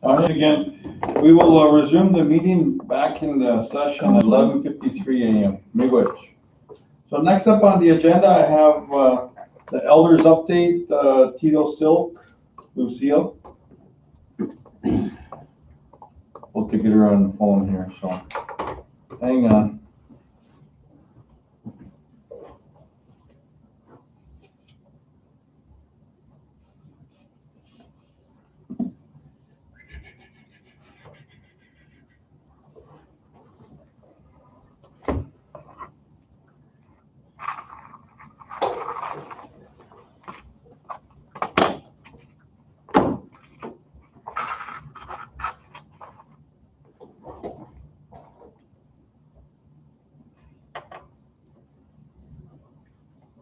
And again, we will resume the meeting back in the session at 11:53 a.m. Miigwech. So next up on the agenda, I have the elders update, Tito Silk, Lucille. We'll get her on the phone here, so hang on.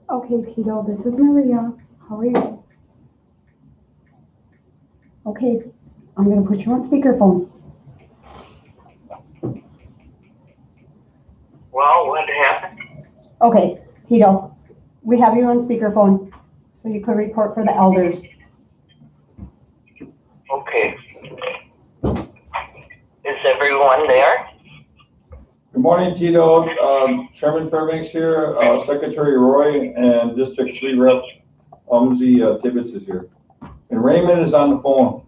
Okay, Tito, this is Maria. How are you? Okay, I'm gonna put you on speakerphone. Well, what happened? Okay, Tito, we have you on speakerphone, so you could report for the elders. Okay. Is everyone there? Good morning, Tito. Chairman Fairbanks here, Secretary Roy, and District 3 Rep Umzi Tibbetts is here. And Raymond is on the phone.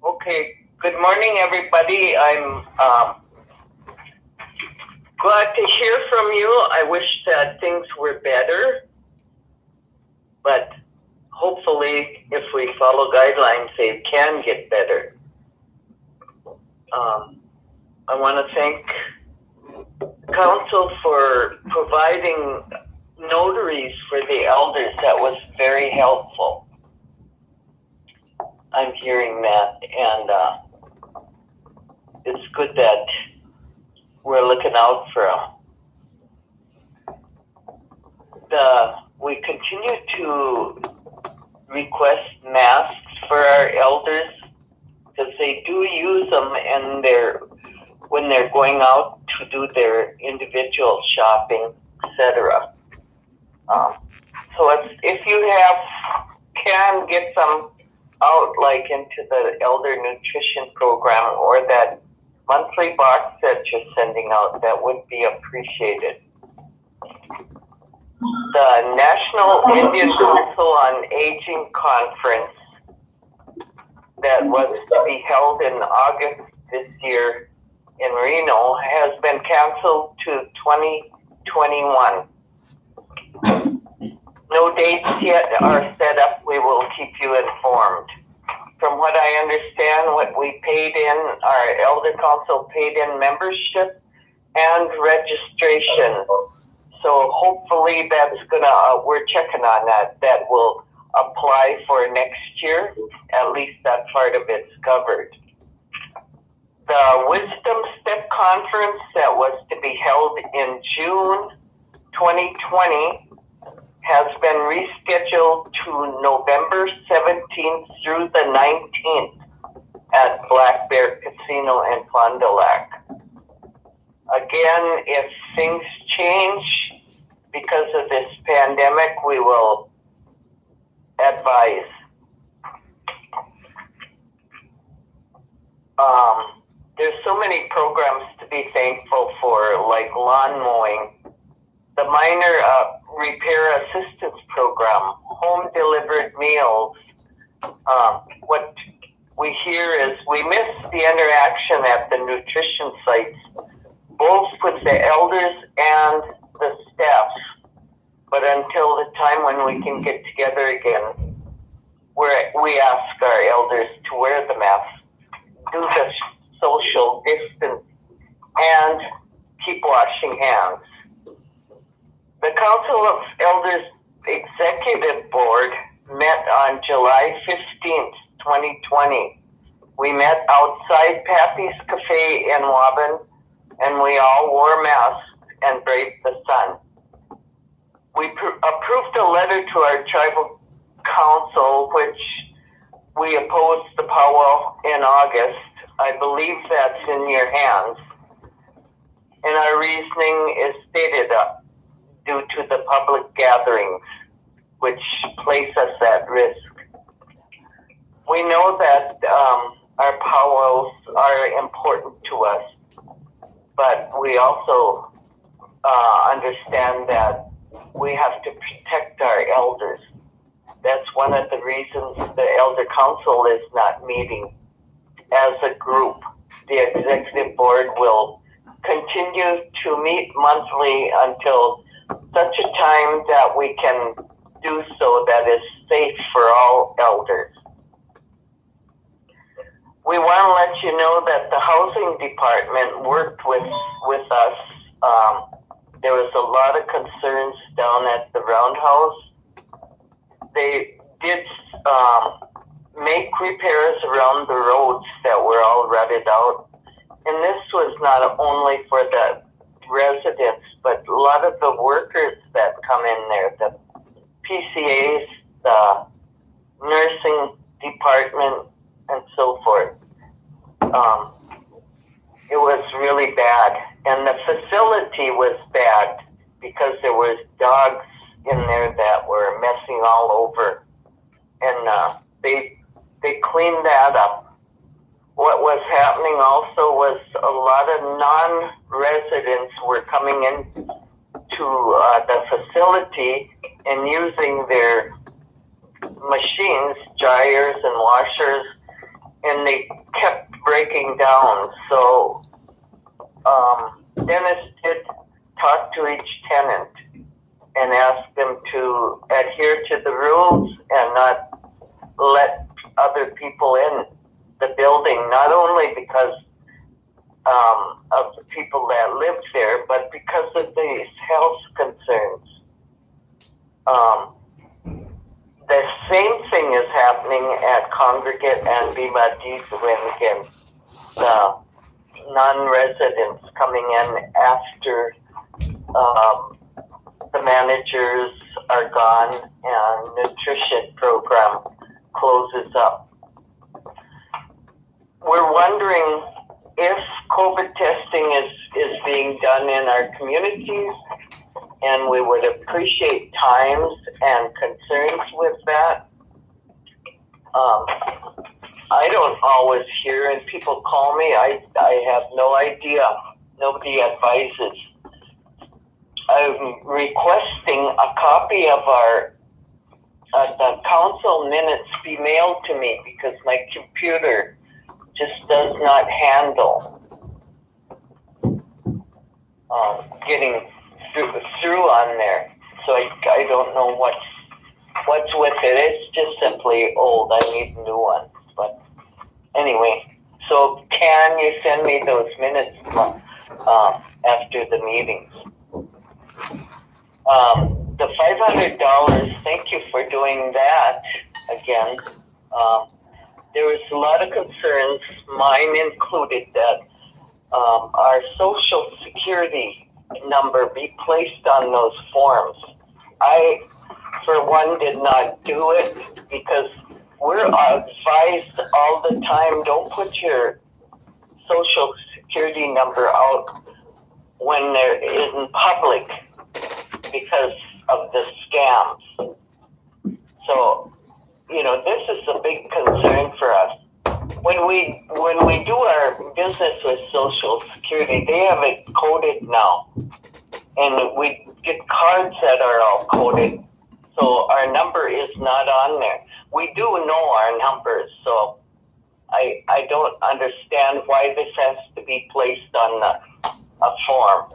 Okay. Good morning, everybody. I'm glad to hear from you. I wish that things were better, but hopefully, if we follow guidelines, they can get better. I want to thank Council for providing notaries for the elders. That was very helpful. I'm hearing that, and it's good that we're looking out for them. We continue to request masks for our elders because they do use them and when they're going out to do their individual shopping, etc. So if you can get some out, like into the elder nutrition program or that monthly box that you're sending out, that would be appreciated. The National Indian Council on Aging Conference that was to be held in August this year in Reno has been canceled to 2021. No dates yet are set up. We will keep you informed. From what I understand, what we paid in, our Elder Council paid in membership and registration. So hopefully that's we're checking on that. That will apply for next year. At least that part of it's covered. The Wisdom Step Conference that was to be held in June 2020 has been rescheduled to November 17th through the 19th at Black Bear Casino in Fond du Lac. Again, if things change because of this pandemic, we will advise. There's so many programs to be thankful for, like lawn mowing, the minor repair assistance program, home delivered meals. What we hear is we miss the interaction at the nutrition sites, both with the elders and the staff. But until the time when we can get together again, we ask our elders to wear the mask, do the social distance, and keep washing hands. The Council of Elders Executive Board met on July 15th, 2020. We met outside Pappy's Cafe in Waban, and we all wore masks and braved the sun. We approved a letter to our tribal council, which we opposed the powwow in August. I believe that's in your hands. And our reasoning is stated due to the public gatherings, which place us at risk. We know that our powwows are important to us, but we also understand that we have to protect our elders. That's one of the reasons the Elder Council is not meeting as a group. The Executive Board will continue to meet monthly until such a time that we can do so that is safe for all elders. We want to let you know that the Housing Department worked with us. There was a lot of concerns down at the Roundhouse. They did make repairs around the roads that were all rutted out. And this was not only for the residents, but a lot of the workers that come in there, the PCAs, the nursing department, and so forth. It was really bad. And the facility was bad because there was dogs in there that were messing all over. And they cleaned that up. What was happening also was a lot of non-residents were coming in to the facility and using their machines, dryers and washers, and they kept breaking down. So Dennis did talk to each tenant and ask them to adhere to the rules and not let other people in the building, not only because of the people that lived there, but because of these health concerns. The same thing is happening at Congregate and Bima Dizwin, the non-residents coming in after the managers are gone and nutrition program closes up. We're wondering if COVID testing is being done in our communities, and we would appreciate times and concerns with that. I don't always hear, and people call me, I have no idea. Nobody advises. I'm requesting a copy of our the council minutes be mailed to me because my computer just does not handle getting through on there. So I don't know what's with it. It's just simply old. I need new ones. But anyway, so can you send me those minutes after the meetings? The $500, thank you for doing that again. There was a lot of concerns, mine included, that our social security number be placed on those forms. I, for one, did not do it because we're advised all the time, don't put your social security number out when they're in public because of the scams. So, this is a big concern for us. When we do our business with Social Security, they have it coded now. And we get cards that are all coded. So our number is not on there. We do know our numbers, so I don't understand why this has to be placed on a form.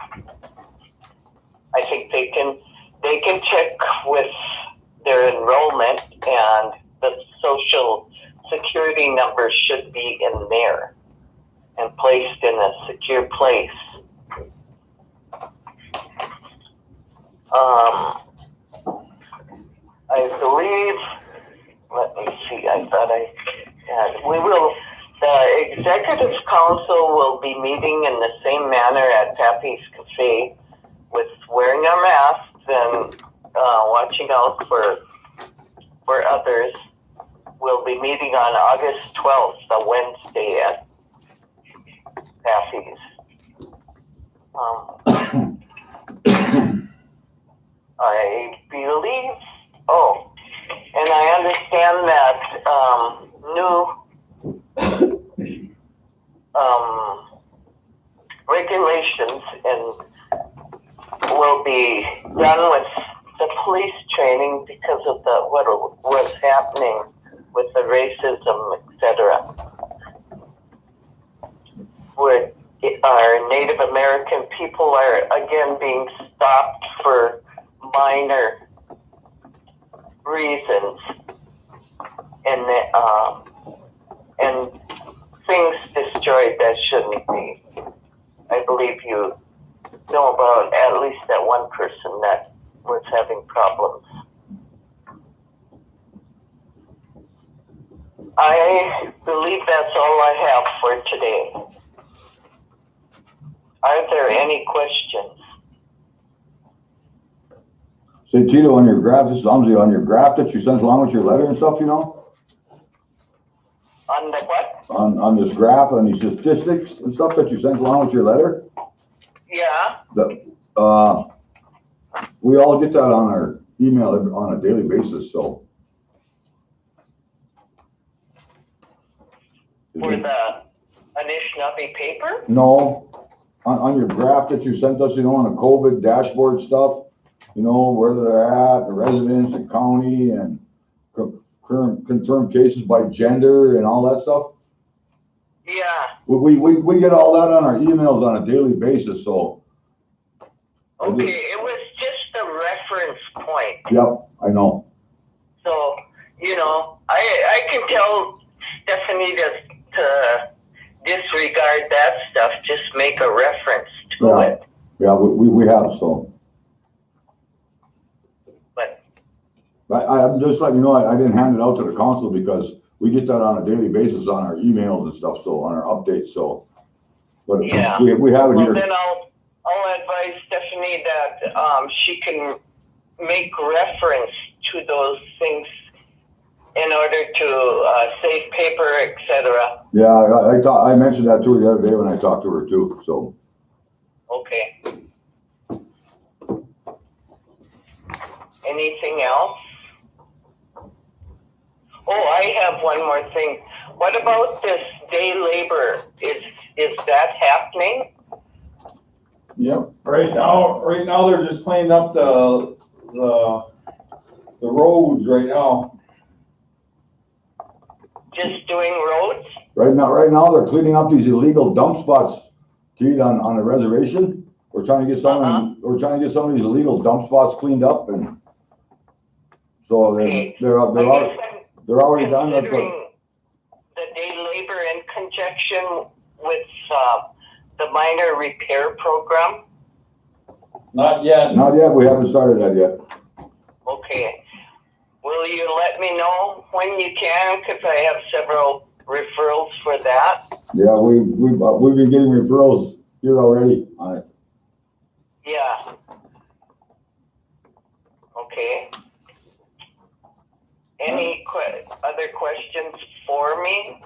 I think they can check with their enrollment, and the Social Security number should be in there and placed in a secure place. I believe, let me see, I thought I had, the Executive Council will be meeting in the same manner at Pappy's Cafe with wearing our masks and watching out for others. We'll be meeting on August 12th, a Wednesday at Pappy's. I believe, complaining because of what was happening with the racism, etc. Where our Native American people are again being stopped for minor reasons, and things destroyed that shouldn't be. I believe you know about at least that one person that was having problems. I believe that's all I have for today. Are there any questions? Say, Tito, on your graph, this is Lumsey, on your graph that you sent along with your letter and stuff, you know? On the what? On this graph, on these statistics and stuff that you sent along with your letter? Yeah. We all get that on our email on a daily basis, so. For the Anishinaabe paper? No, on your graph that you sent us, you know, on the COVID dashboard stuff, you know, where they're at, the residents, the county, and current confirmed cases by gender and all that stuff. Yeah. We get all that on our emails on a daily basis, so. Okay, it was just a reference point. Yep, I know. So, you know, I can tell Stephanie to disregard that stuff, just make a reference to it. Yeah, we have, so. But I'm just letting you know, I didn't hand it out to the council because we get that on a daily basis on our emails and stuff, so, on our updates, so. But yeah, we have it well, here. then I'll advise Stephanie that she can make reference to those things in order to save paper, etc. Yeah, I mentioned that to her the other day when I talked to her too, so. Okay. Anything else? Oh, I have one more thing. What about this day labor? Is that happening? Yep, right now they're just cleaning up the roads right now. Just doing roads? Right now they're cleaning up these illegal dump spots, Keith, on the reservation. We're trying to get we're trying to get some of these illegal dump spots cleaned up, and so they're already done. Considering the day labor in conjunction with the minor repair program? Not yet. Not yet, we haven't started that yet. Okay. Will you let me know when you can? Because I have several referrals for that. Yeah, we've been getting referrals here already on it. Yeah. Okay. Any other questions for me?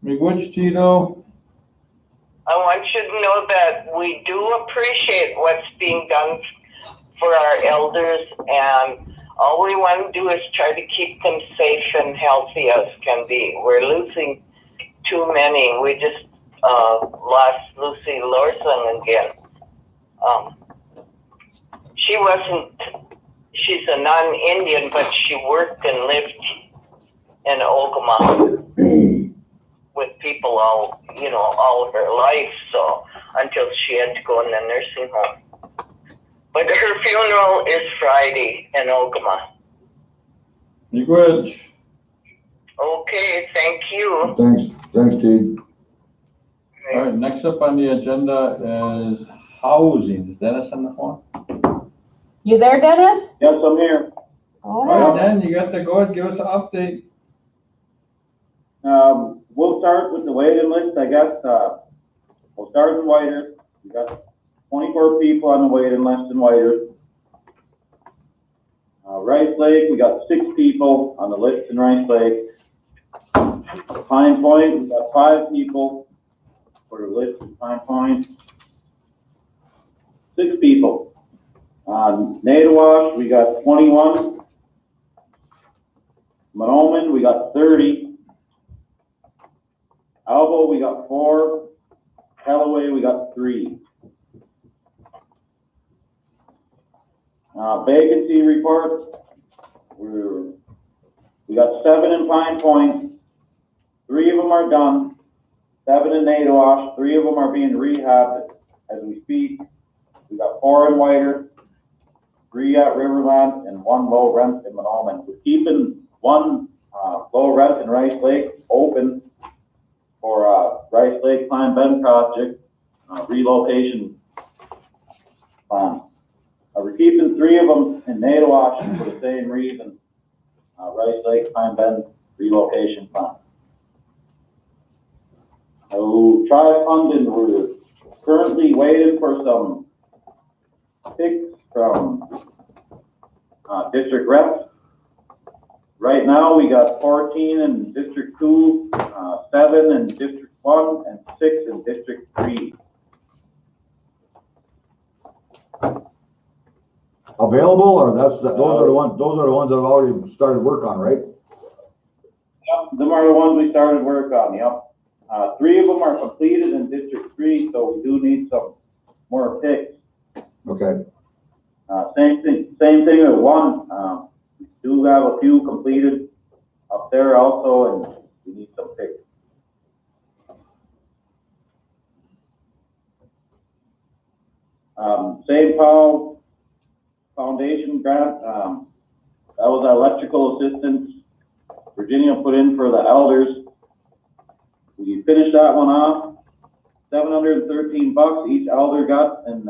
Which, Tito? I want you to know that we do appreciate what's being done for our elders, and all we want to do is try to keep them safe and healthy as can be. We're losing too many. We just lost Lucy Lorson again. She's a non-Indian, but she worked and lived in Ogama with people all her life, so until she had to go in the nursing home. But her funeral is Friday in Ogama. Miigwech. Okay, thank you. Thanks, Keith. All right, next up on the agenda is housing. Is Dennis on the phone? You there, Dennis? Yes, I'm here. Go All right, ahead. Dan, you got to go ahead, give us an update. We'll start with the waiting list, I guess. We'll start in Whitehurst. We got 24 people on the waiting list in Whitehurst. Rice Lake, we got 6 people on the list in Rice Lake. Pine Point, we got 5 people for the list in Pine Point. 6 people. Nadawash, we got 21. Monoman, we got 30. Albo, we got 4. Callaway, we got 3. Vacancy report. 7 in Pine Point, 3 of them are done, 7 in Nadawash, 3 of them are being rehabbed as we speak. We got 4 in Whiter, 3 at Riverland, and 1 low rent in Monoman. We're keeping 1 low rent in Rice Lake open for Rice Lake Pine Bend project relocation plan. We're keeping 3 of them in Nadawash for the same reason. Rice Lake Pine Bend relocation plan. So try funding. We're currently waiting for some picks from district reps. Right now we got 14 in District 2, 7 in District 1, and 6 in District 3. Available, or those are the ones that have already started work on, right? Yep, them are the ones we started work on, yep. 3 of them are completed in District 3, so we do need some more picks. Okay. Same thing with 1. We do have a few completed up there also, and we need some picks. St. Paul Foundation grant, that was our electrical assistance Virginia put in for the elders. We finished that one off, $713 each elder got, and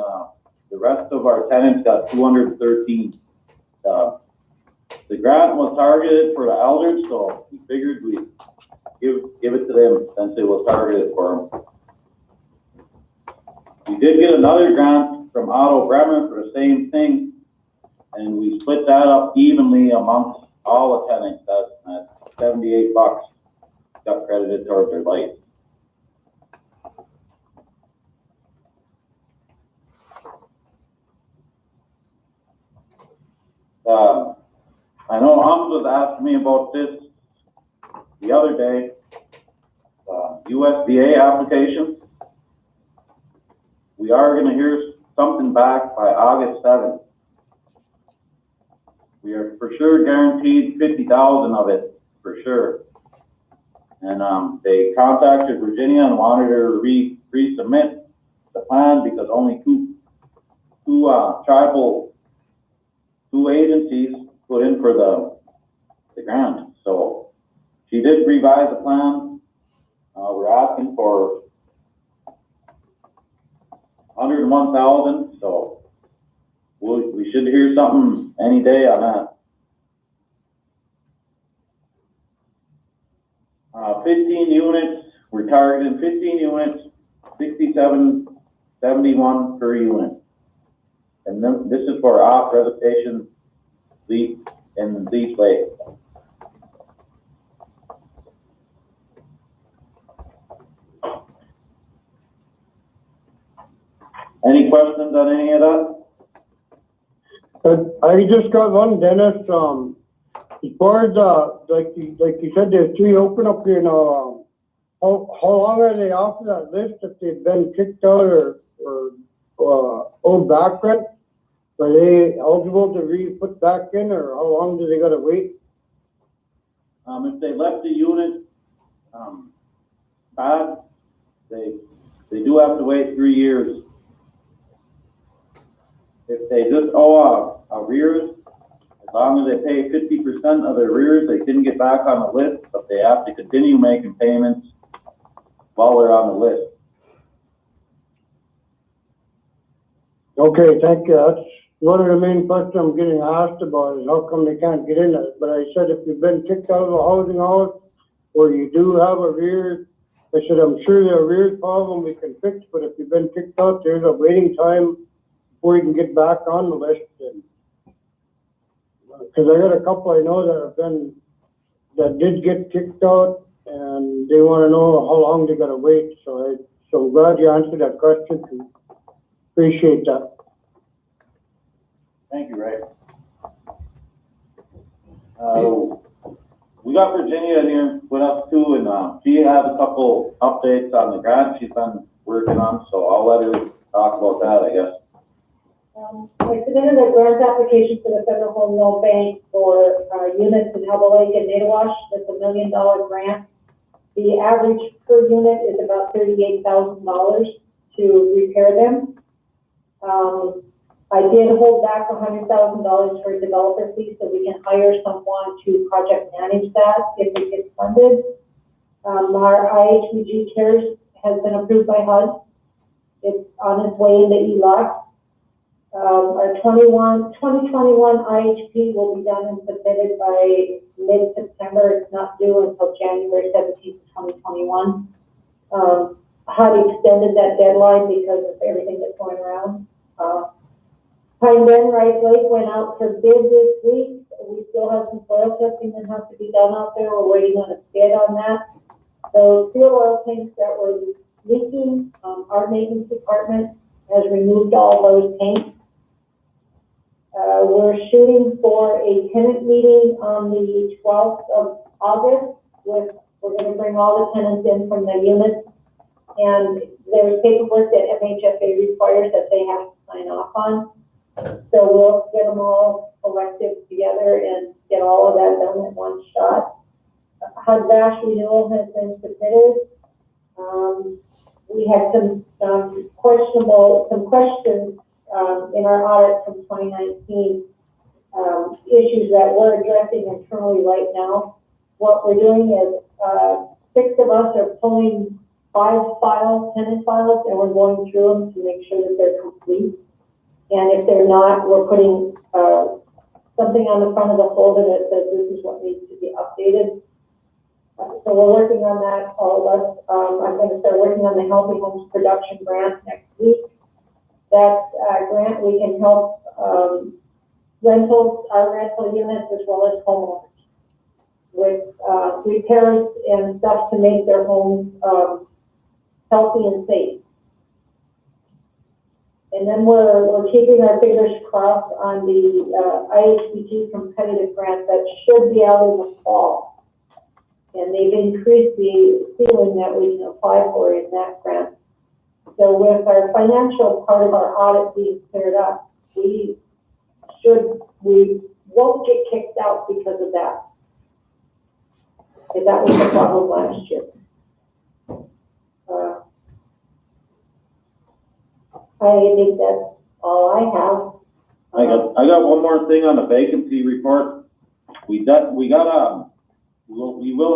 the rest of our tenants got $213. The grant was targeted for the elders, so we figured we'd give it to them since it was targeted for them. We did get another grant from Otto Bremer for the same thing, and we split that up evenly amongst all the tenants. That's $78 got credited towards their lights. I know Hans was asking me about this the other day, USDA application. We are going to hear something back by August 7th. We are for sure guaranteed 50,000 of it, for sure. And they contacted Virginia and wanted her to resubmit the plan because only two agencies put in for the grant. So she did revise the plan. We're asking for 101,000. So we should hear something any day on that. 15 units. We're targeting 15 units, 67.71 per unit. And then this is for off reservation lease in Leaf Lake. Any questions on any of that? I just got one, Dennis. As far as like you said, there's 3 open up here now. How long are they off of that list if they've been kicked out or owed back rent? Are they eligible to re-put back in, or how long do they gotta wait? If they left the unit bad, they do have to wait 3 years. If they just owe arrears, as long as they pay 50% of their arrears, they can get back on the list, but they have to continue making payments while they're on the list. Okay, thank you. That's one of the main questions I'm getting asked about, is how come they can't get in it. But I said, if you've been kicked out of a housing house or you do have arrears, I said, I'm sure the arrears problem we can fix, but if you've been kicked out, there's a waiting time before you can get back on the list. Because I got a couple I know that did get kicked out, and they want to know how long they got to wait. So I'm glad you answered that question. Appreciate that. Thank you, Ray. We got Virginia in here with us too, and she has a couple updates on the grant she's been working on, so I'll let her talk about that, I guess. I submitted a grant application to the Federal Home Loan Bank for units in Elbow Lake and Nadawash. That's $1 million grant. The average per unit is about $38,000 to repair them. I did hold back $100,000 for developer fees so we can hire someone to project manage that if it gets funded. Our IHBG CARES has been approved by HUD. It's on its way into ELOC. Our 2021 IHP will be done and submitted by mid-September. It's not due until January 17th, 2021. HUD extended that deadline because of everything that's going around. Pine Bend Rice Lake went out for bid this week. We still have some soil testing that has to be done out there. We're waiting on a bid on that. So fuel oil tanks that were leaking, our maintenance department has removed all those tanks. We're shooting for a tenant meeting on the 12th of August. We're going to bring all the tenants in from the units, and there's paperwork that MHFA requires that they have to sign off on. So we'll get them all elected together and get all of that done in one shot. HUD VASH renewal has been submitted. We had some questions in our audit from 2019, issues that we're addressing internally right now. What we're doing is 6 of us are pulling 5 files, tenant files, and we're going through them to make sure that they're complete. And if they're not, we're putting something on the front of the folder that says this is what needs to be updated. So we're working on that, all of us. I'm going to start working on the Healthy Homes Production Grant next week. That grant, we can help rentals, our rental units, as well as homeowners with repairs and stuff to make their homes healthy and safe. And then we're keeping our fingers crossed on the IHBG competitive grant that should be out in the fall. And they've increased the ceiling that we can apply for in that grant. So with our financial part of our audit being cleared up, we won't get kicked out because of that. Because that was the problem last year. I think that's all I have. I got one more thing on the vacancy report. We will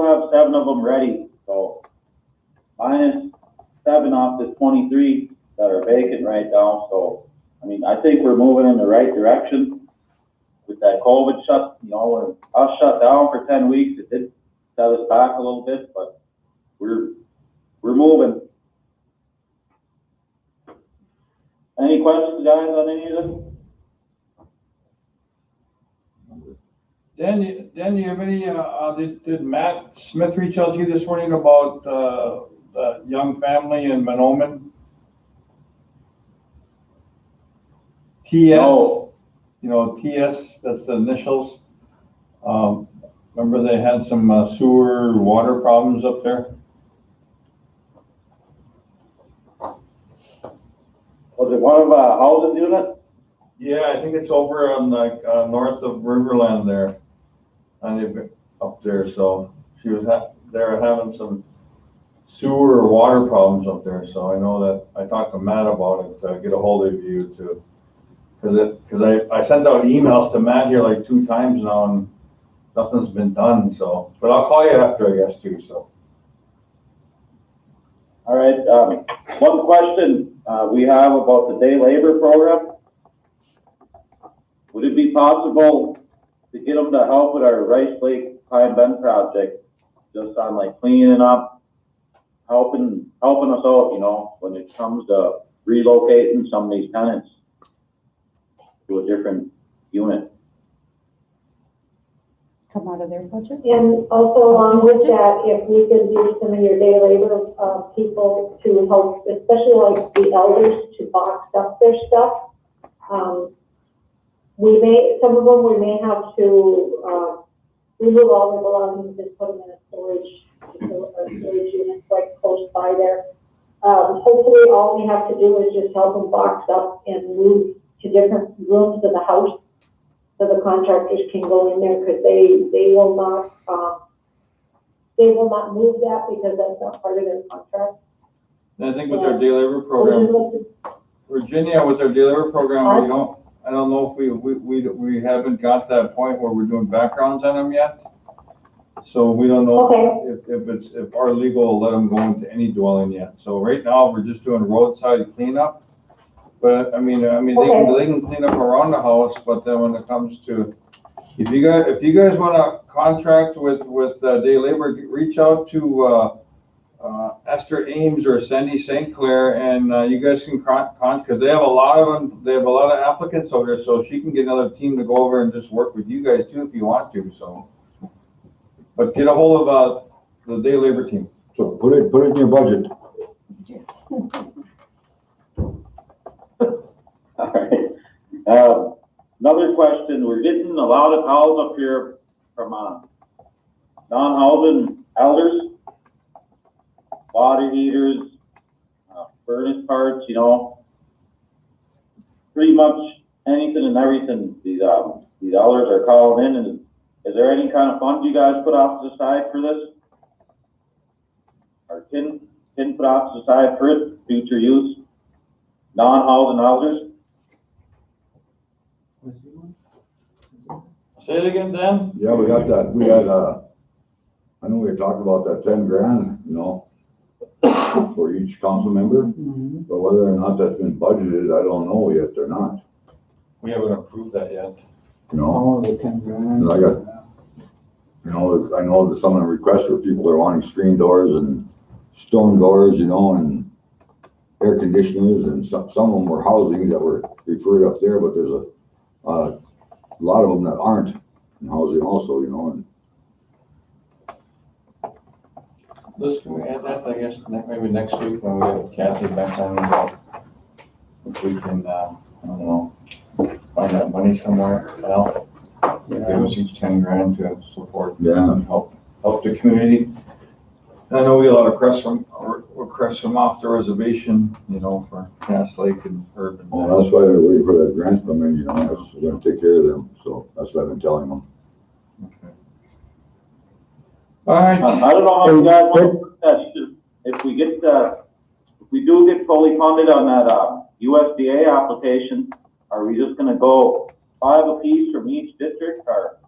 have 7 of them ready. So minus 7 off the 23 that are vacant right now. So I mean, I think we're moving in the right direction with that COVID shut. You know, us shut down for 10 weeks. It did set us back a little bit, but we're moving. Any questions, guys, on any of this? Dan, you have any, did Matt Smith reach out to you this morning about the young family in Manoman? TS, No. You know, TS, that's the initials. Remember they had some sewer water problems up there? Was it one of housing units? Yeah, I think it's over on like north of Riverland there, and up there. So she was they're having some sewer or water problems up there. So I know that I talked to Matt about it to get a hold of you too, because I sent out emails to Matt here like 2 times now and nothing's been done. So, but I'll call you after, I guess, too. So. All right. One question we have about the day labor program. Would it be possible to get them to help with our Rice Lake Pine Bend project, just on like cleaning up, helping us out, you know, when it comes to relocating some of these tenants to a different unit? Come out of their budget? And also along with that, if we could use some of your day labor people to help, especially like the elders, to box up their stuff. Some of them we may have to remove all their belongings and put them in a storage unit like close by there. Hopefully all we have to do is just help them box up and move to different rooms of the house. so the contractors can go in there, because they will not move that because that's not part of their contract. And I think with their day labor program, Virginia, with their day labor program, I don't know if we haven't got that point where we're doing backgrounds on them yet. So we don't know if our legal will let them go into any dwelling yet. So right now, we're just doing roadside cleanup. But I mean, they can clean up around the house, but then when it comes to, if you guys wanna contract with day labor, reach out to, Esther Ames or Sandy St. Clair, and, you guys can cause they have a lot of them, they have a lot of applicants over there, so she can get another team to go over and just work with you guys too if you want to, so. But get a hold of, the day labor team. So put it in your budget. All right. Another question, we're getting a lot of calls up here from, non-housing elders, water heaters, furnace parts, you know, pretty much anything and everything these elders are calling in. And is there any kind of fund you guys put off to the side for this? Or can put off to the side for it, future use, non-housing elders? Say it again, Dan? Yeah, we got that, we had, I know we had talked about that 10 grand, you know, for each council member, but whether or not that's been budgeted, I don't know yet or not, We haven't approved that yet. you know? The 10 grand. I got, you know, I know that some of the requests for people are wanting screen doors and stone doors, you know, and air conditioners, and some of them were housing that were referred up there, but there's a lot of them that aren't in housing also, you know, and Liz, can we add that, I guess, maybe next week when we have Kathy back on, so if we can, I don't know, find that money somewhere, well, give us each 10 grand to support, yeah. help the community. And I know we get a lot of requests from off the reservation, you know, for Cass Lake and Herb. Well, that's why they're waiting for that grant to come in, you know, we're gonna take care of them, so that's what I've been telling them. Okay. All right. I don't know how you guys want to put that either. If we do get fully funded on that, USDA application, are we just gonna go 5 apiece from each district, or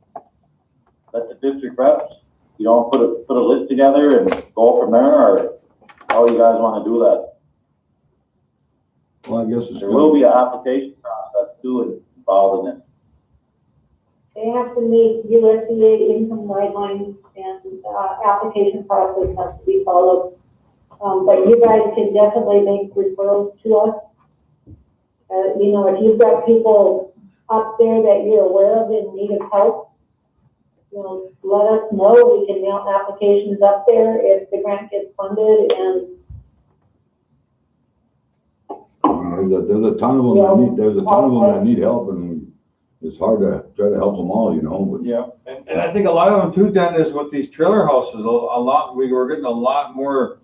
let the district reps, you know, put a list together and go from there, or how you guys wanna do that? Well, I guess it's. There will be an application process too involved in it. They have to meet USDA income guidelines, and application process has to be followed. But you guys can definitely make referrals to us. You know, if you've got people up there that you're aware of in need of help, you know, let us know. We can mail applications up there if the grant gets funded, and There's a ton of them that need help, and it's hard to try to help them all, you know, but. Yeah, and I think a lot of them too, Dan, is with these trailer houses, we were getting a lot more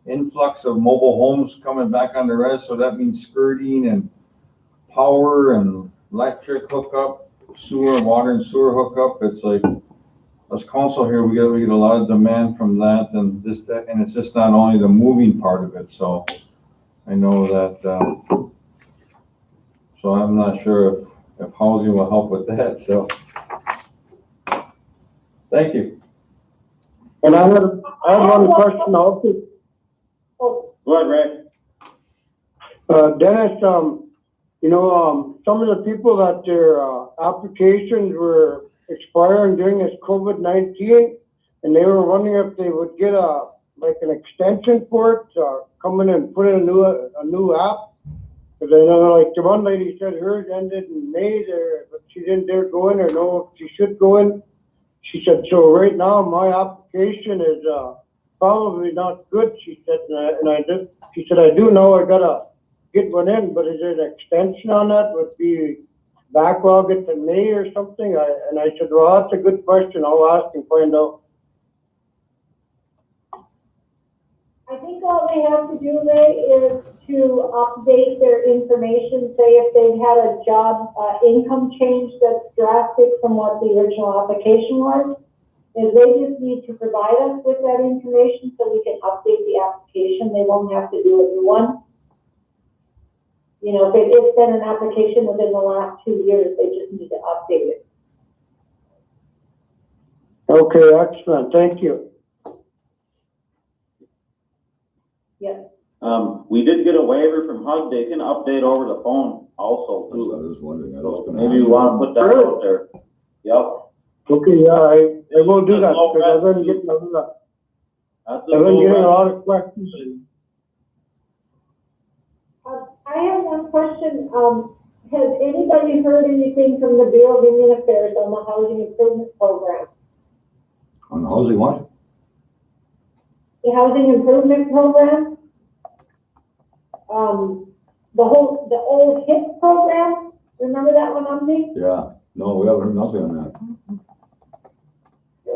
influx of mobile homes coming back on the res, so that means skirting and power and electric hookup, water and sewer hookup. It's like, as council here, we get a lot of demand from that, and it's just not only the moving part of it, so I know that, so I'm not sure if housing will help with that, so. Thank you. And I have one question also. oh, Go ahead, Ray. Dennis, you know, some of the people that their applications were expiring during this COVID-19, and they were wondering if they would get like an extension for it, come in and put in a new app. Because I know, like, the one lady said hers ended in May there, but she didn't dare go in or know if she should go in. She said, so right now my application is probably not good, she said, she said, I do know I gotta get one in, but is there an extension on that? Would be backlog it to May or something? And I said, well, that's a good question. I'll ask and find out. I think all they have to do, Ray, is to update their information, say if they've had a job, income change that's drastic from what the original application was, is they just need to provide us with that information so we can update the application. They won't have to do a new one. You know, if it's been an application within the last 2 years, they just need to update it. Okay, excellent, thank you. Yes. We did get a waiver from HUD, they can update over the phone also I too. was wondering, I was So gonna maybe ask we wanna put that Really? out there. Yep. Okay, yeah, I will do that, That's all, because Brett. I've been getting, I've That's been getting a lot of questions. I have one question. Has anybody heard anything from the Bureau of Indian Affairs on the housing improvement program? on the housing what? The housing improvement program? The old HIP program, remember that one, Omni? Yeah, no, we haven't heard nothing on that.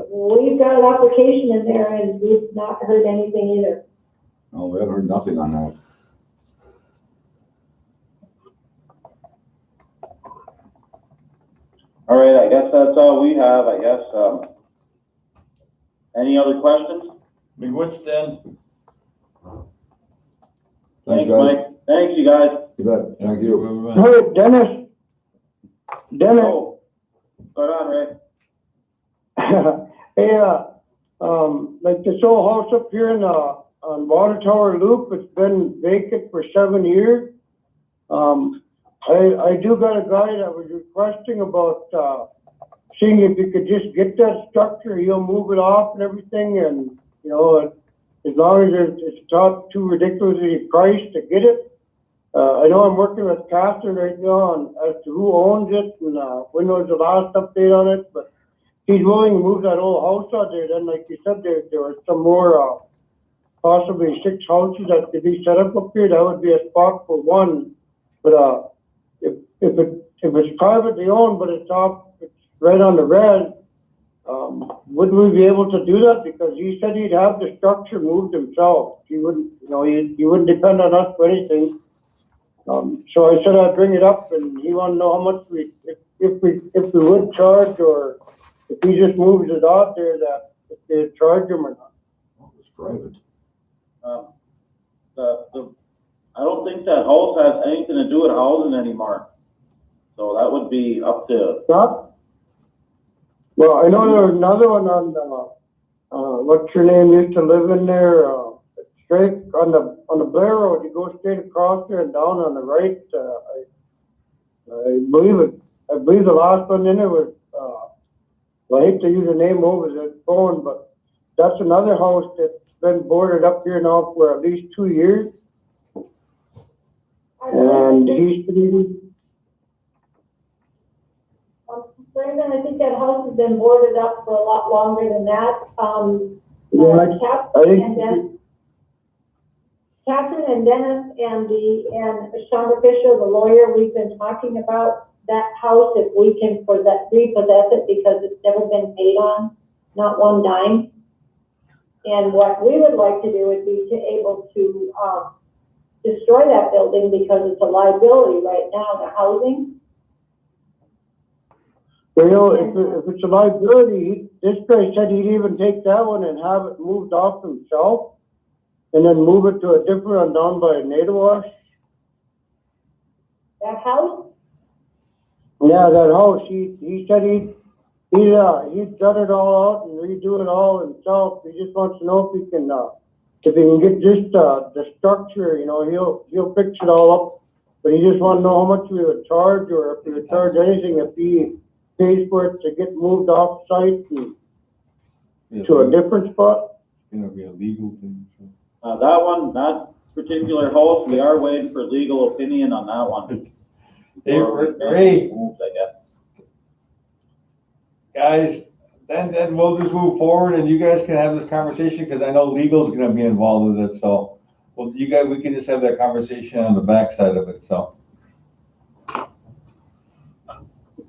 We've got an application in there and we've not heard anything either. No, we haven't heard nothing on that. All right, I guess that's all we have, I guess. Any other questions? Big witch then. Thanks, guys. Mike. Thanks, you guys. You bet, thank you. Hey, Dennis, Oh, go on, Ray. hey, like this old house up here on Water Tower Loop, it's been vacant for 7 years. I do got a guy that was requesting about, seeing if you could just get that structure, he'll move it off and everything, and, you know, as long as it's not too ridiculously priced to get it. I know I'm working with Catherine right now on as to who owns it and, when was the last update on it, but he's willing to move that old house out there. Then, like you said, there were some more, possibly 6 houses that could be set up here. That would be a spot for one. But, if it's privately owned, but it's right on the red, wouldn't we be able to do that? Because he said he'd have the structure moved himself. He wouldn't, you know, he wouldn't depend on us for anything. So I said I'd bring it up, and he wanted to know how much if we would charge, or if he just moves it out there, that if they charge him or not. Oh, it's private. I don't think that house has anything to do with housing anymore. So that would be up to. Huh? Well, I know there was another one on, what's your name, used to live in there, straight on the Blair Road. You go straight across there and down on the right. I believe the last one in there was, well, I hate to use a name over the phone, but that's another house that's been boarded up here now for at least 2 years. And he's been, Brandon, I think that house has been boarded up for a lot longer than that. Catherine and Dennis and Chandra Fisher, the lawyer, we've been talking about that house, if we can repossess it, because it's never been paid on, not one dime. And what we would like to do would be to able to destroy that building, because it's a liability right now, the housing. well, you know, if it's a liability, this guy said he'd even take that one and have it moved off himself, and then move it to a different one down by Nadawash. That house? Yeah, that house, he said he'd gut it all out and redo it all himself. He just wants to know if he can get just, the structure, you know, he'll fix it all up. But he just want to know how much we would charge, or if we would charge anything if he pays for it to get moved off site and to a different spot. It's gonna be a legal thing, so. That particular house, we are waiting for legal opinion on that one. Hey, Ray, I guess. guys, then we'll just move forward and you guys can have this conversation, because I know legal's gonna be involved with it, so. Well, we can just have that conversation on the backside of it, so.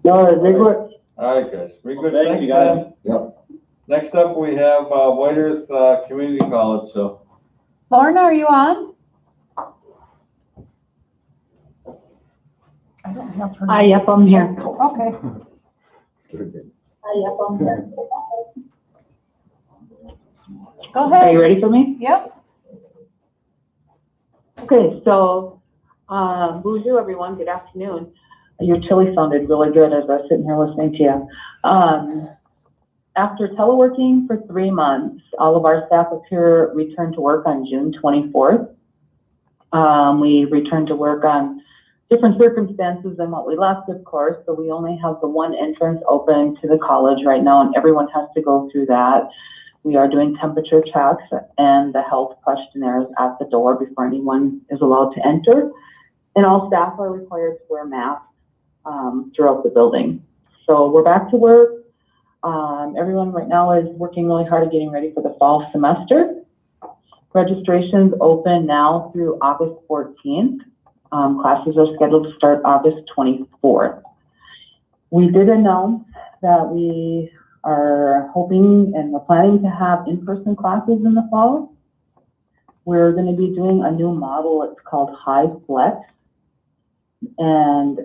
No, they go. All right, guys, very good, Thank thanks, you, guys. man. Yep. Next up, we have White Earth Community College, so. Lorna, are you on? don't have her. Hi, yep, I'm here. Okay. Hi, yep, I'm here. Go Are ahead. you ready for me? Yep. Okay, so, bonjour, everyone. Good afternoon. Your chili sounded really good as I was sitting here listening to you. After teleworking for 3 months, all of our staff up here returned to work on June 24th. We returned to work on different circumstances than what we left, of course, so we only have the one entrance open to the college right now, and everyone has to go through that. We are doing temperature checks and the health questionnaires at the door before anyone is allowed to enter. And all staff are required to wear masks throughout the building. So we're back to work. Everyone right now is working really hard at getting ready for the fall semester. Registration's open now through August 14th. Classes are scheduled to start August 24th. We did announce that we are hoping and we're planning to have in-person classes in the fall. We're going to be doing a new model. It's called High Flex. And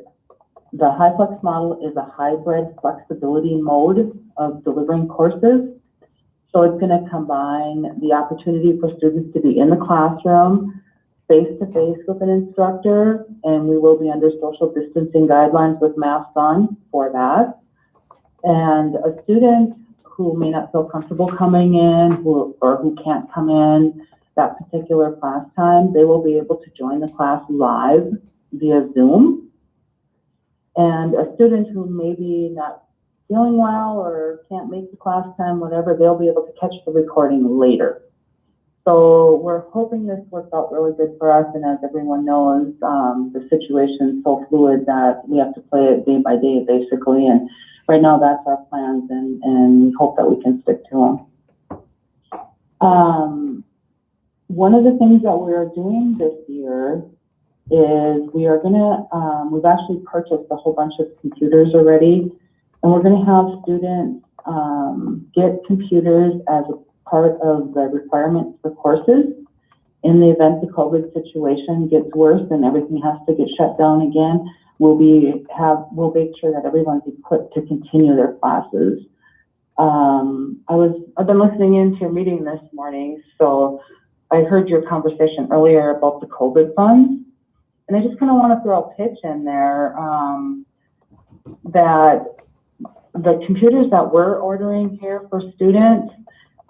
the High Flex model is a hybrid flexibility mode of delivering courses. So it's going to combine the opportunity for students to be in the classroom, face-to-face with an instructor, and we will be under social distancing guidelines with masks on for that. And a student who may not feel comfortable coming in or who can't come in that particular class time, they will be able to join the class live via Zoom. And a student who may be not feeling well or can't make the class time, whatever, they'll be able to catch the recording later. So we're hoping this works out really good for us. And as everyone knows, the situation is so fluid that we have to play it day by day, basically. And right now that's our plans, and we hope that we can stick to them. One of the things that we are doing this year is we are gonna, we've actually purchased a whole bunch of computers already, and we're gonna have students get computers as a part of the requirements for courses. In the event the COVID situation gets worse and everything has to get shut down again, we'll make sure that everyone's equipped to continue their classes. I've been listening into your meeting this morning, so I heard your conversation earlier about the COVID funds, and I just kind of want to throw a pitch in there that the computers that we're ordering here for students,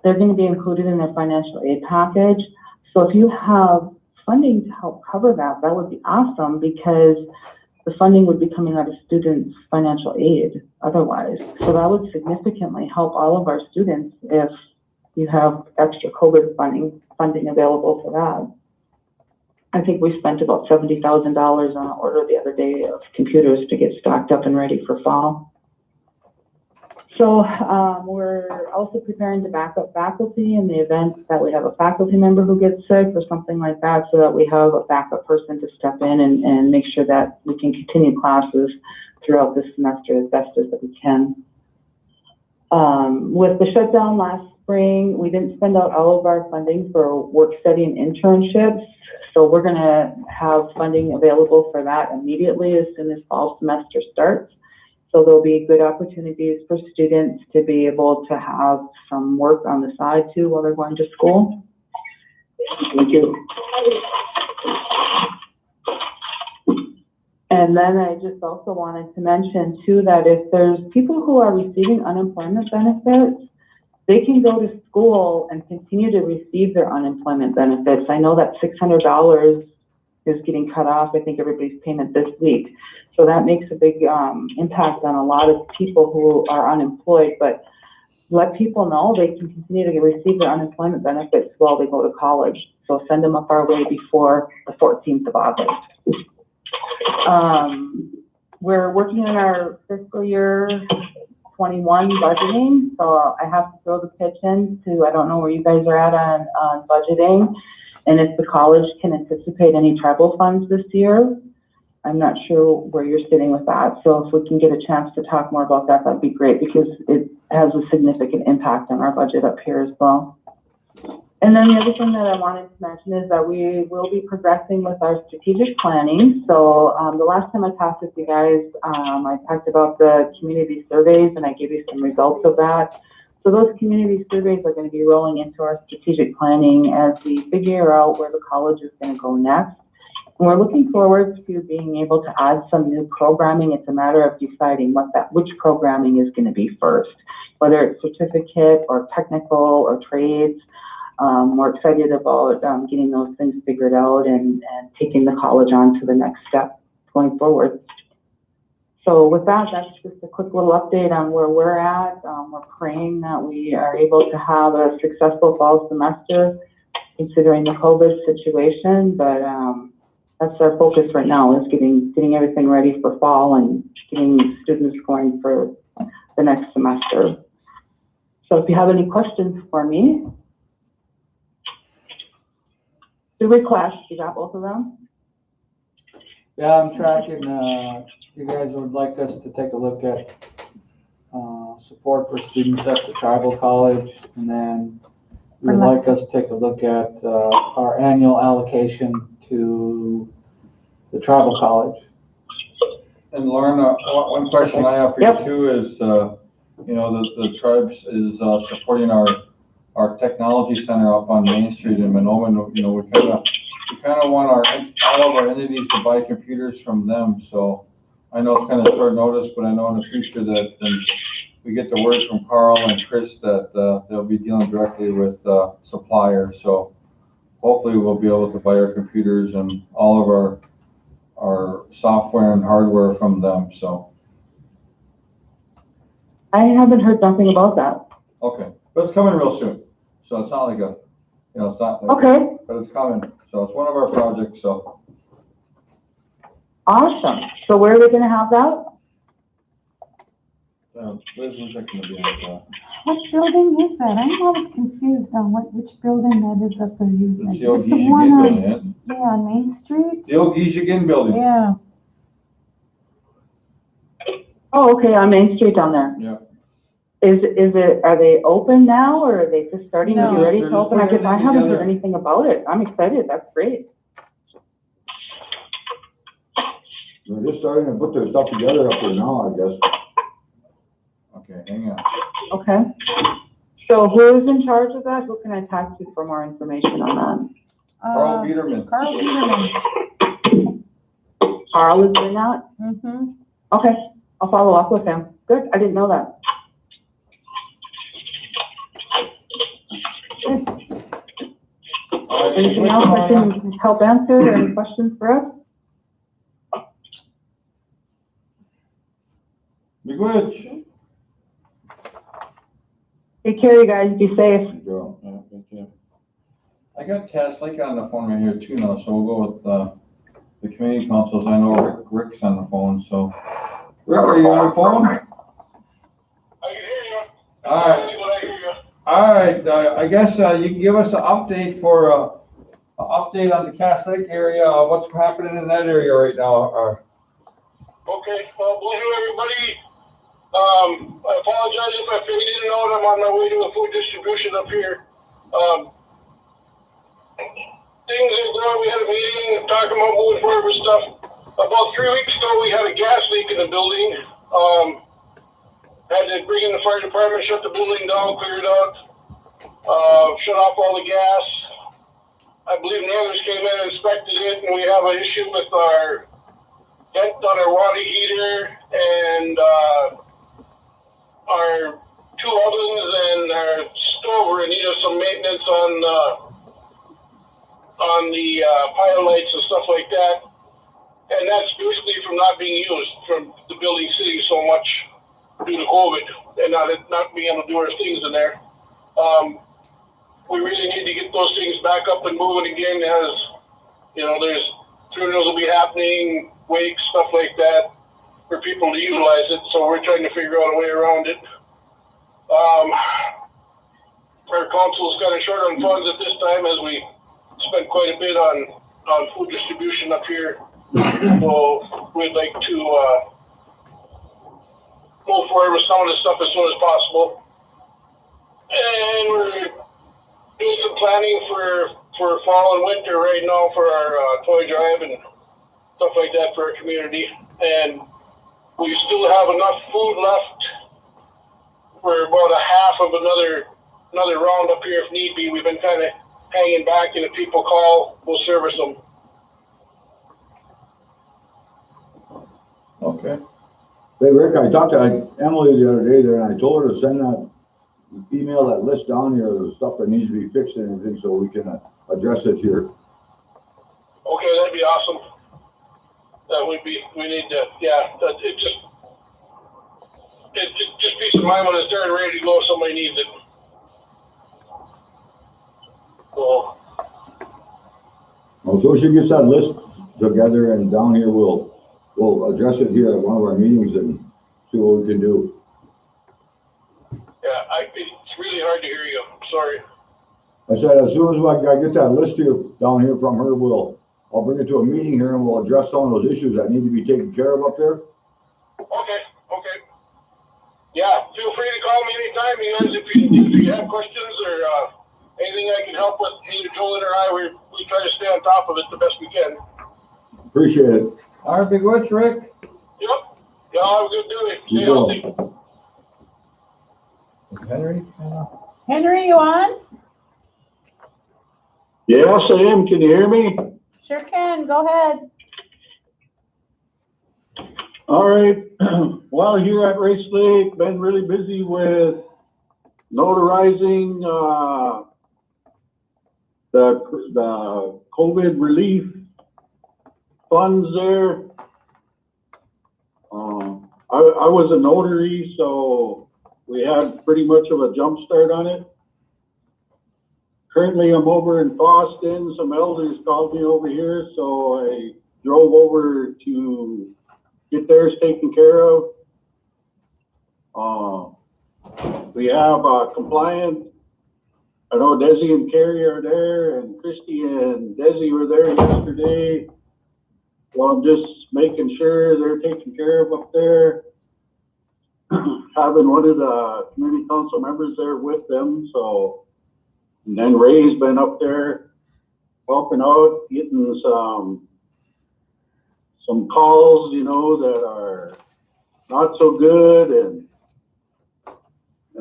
they're going to be included in their financial aid package. So if you have funding to help cover that, that would be awesome, because the funding would be coming out of students' financial aid otherwise. So that would significantly help all of our students if you have extra COVID funding available for that. I think we spent about $70,000 on an order the other day of computers to get stocked up and ready for fall. So we're also preparing to back up faculty in the event that we have a faculty member who gets sick or something like that, so that we have a backup person to step in and make sure that we can continue classes throughout this semester as best as we can. With the shutdown last spring, we didn't spend out all of our funding for work study and internships, so we're going to have funding available for that immediately as soon as fall semester starts. So there'll be good opportunities for students to be able to have some work on the side too while they're going to school. Thank you. And then I just also wanted to mention too that if there's people who are receiving unemployment benefits, they can go to school and continue to receive their unemployment benefits. I know that $600 is getting cut off. I think everybody's paying it this week. So that makes a big impact on a lot of people who are unemployed, but let people know they can continue to receive their unemployment benefits while they go to college. So send them up our way before the 14th of August. We're working on our fiscal year 21 budgeting, so I have to throw the pitch in to, I don't know where you guys are at on budgeting, and if the college can anticipate any travel funds this year. I'm not sure where you're sitting with that, so if we can get a chance to talk more about that, that'd be great, because it has a significant impact on our budget up here as well. And then the other thing that I wanted to mention is that we will be progressing with our strategic planning. So the last time I talked with you guys, I talked about the community surveys and I gave you some results of that. So those community surveys are going to be rolling into our strategic planning as we figure out where the college is going to go next. And we're looking forward to being able to add some new programming. It's a matter of deciding which programming is going to be first, whether it's certificate or technical or trades. We're excited about getting those things figured out and taking the college on to the next step going forward. So with that, that's just a quick little update on where we're at. We're praying that we are able to have a successful fall semester considering the COVID situation, but that's our focus right now is getting everything ready for fall and getting students going for the next semester. So if you have any questions for me, the request, you got both of them? Yeah, I'm tracking, you guys would like us to take a look at support for students at the tribal college, and then you would like us to take a look at our annual allocation to the tribal college. And Lauren, one question I have for you too is, you know, the tribes is supporting our technology center up on Main Street in Manoma. You know, we kind of want all of our entities to buy computers from them. So I know it's kind of short notice, but I know in the future that we get the word from Carl and Chris that they'll be dealing directly with suppliers. So hopefully we'll be able to buy our computers and all of our software and hardware from them. So I haven't heard nothing about that. okay, but it's coming real soon. So it's not like it's not like okay, but it's coming. So it's one of our projects. So awesome. So where are we going to have that? Liz, where's that going to be at? What building is that? I'm always confused on which building that is that they're using. It's the old It's the Giesecke one on, building, yeah? yeah, on Main Street? The old Giesecke building. Yeah. Oh, okay, on Main Street down there. Yeah. Are they open now, or are they just starting to No. be ready They're to just open? I putting guess I it haven't heard together. anything about it. I'm excited. That's great. They're just starting to put their stuff together up there now, I guess. Okay, hang on. Okay. So who is in charge of that? Who can I talk to for more information on Carl Biederman. Carl Biederman. that? Carl is doing that? Mm-hmm. Okay, I'll follow up with him. Good, I didn't know that. Anything else I can help answer, or any questions for us? Miigwech. Take care, you guys. Be safe. Yeah, thank you. I got Cass Lake on the phone right here too now, so we'll go with the community councils. I know Rick's on the phone, so. Rick, are you on the phone? I can hear you. All right. I hear you. All right, I guess you can give us an update for an update on the Cass Lake area, what's happening in that area right now. Okay, bonjour everybody. I apologize if I faded in and out. I'm on my way to a food distribution up here. Things are going. We had a meeting talking about moving forward with stuff. About 3 weeks ago, we had a gas leak in the building. Had to bring in the fire department, shut the building down, clear it out, shut off all the gas. I believe Northers came in and inspected it, and we have an issue with our vent on our water heater and our two ovens and our stove are in need of some maintenance on the pilot lights and stuff like that. And that's basically from not being used, from the building sitting so much due to COVID and not being able to do our things in there. We really need to get those things back up and moving again, as you know, there's funerals will be happening, wakes, stuff like that, for people to utilize it. So we're trying to figure out a way around it. Our council's kind of short on funds at this time, as we spent quite a bit on food distribution up here. So we'd like to move forward with some of this stuff as soon as possible. And we're doing some planning planning for fall and winter right now for our toy drive and stuff like that for our community. And we still have enough food left for about a half of another round up here if need be. We've been kind of hanging back, and if people call, we'll service them. Okay. Hey, Rick, I talked to Emily the other day there, and I told her to send email that list down here of the stuff that needs to be fixed and everything, so we can address it here. Okay, that'd be awesome. We need to, yeah, it just peace of mind when it's there and ready to go if somebody needs it. So. Well, so she gets that list together, and down here we'll address it here at one of our meetings and see what we can do. Yeah, it's really hard to hear you. I'm sorry. I said, as soon as I get that list here down here from her, I'll bring it to a meeting here and we'll address some of those issues that need to be taken care of up there. Okay. Yeah, feel free to call me anytime, you guys, if you have questions or anything I can help with. Either Joel or I, we try to stay on top of it the best we can. Appreciate it. All right, Big Witch, Rick. Yep. Yeah, have a good day. Stay healthy. Henry? Henry, you on? Yes, I am. Can you hear me? Sure can, go ahead. All right. Well, here at Race Lake, been really busy with notarizing the COVID relief funds there. I was a notary, so we had pretty much of a jump start on it. Currently, I'm over in Boston. Some elders called me over here, so I drove over to get theirs taken care of. We have compliant. I know Desi and Carrie are there, and Christy and Desi were there yesterday. Well, I'm just making sure they're taken care of up there. Having one of the community council members there with them, so. And then Ray's been up there helping out, getting some calls, that are not so good, and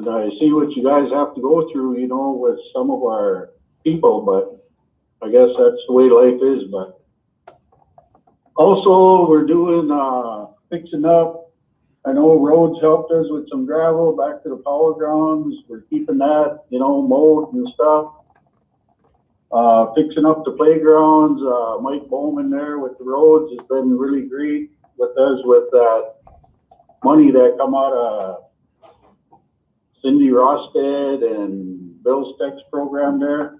I see what you guys have to go through, with some of our people, but I guess that's the way life is. But also we're doing fixing up. I know roads helped us with some gravel back to the power grounds. We're keeping that, mowed and stuff. Fixing up the playgrounds. Mike Bowman there with the roads has been really great with us with that money that come out of Cindy Rosted and Bill Steck's program there.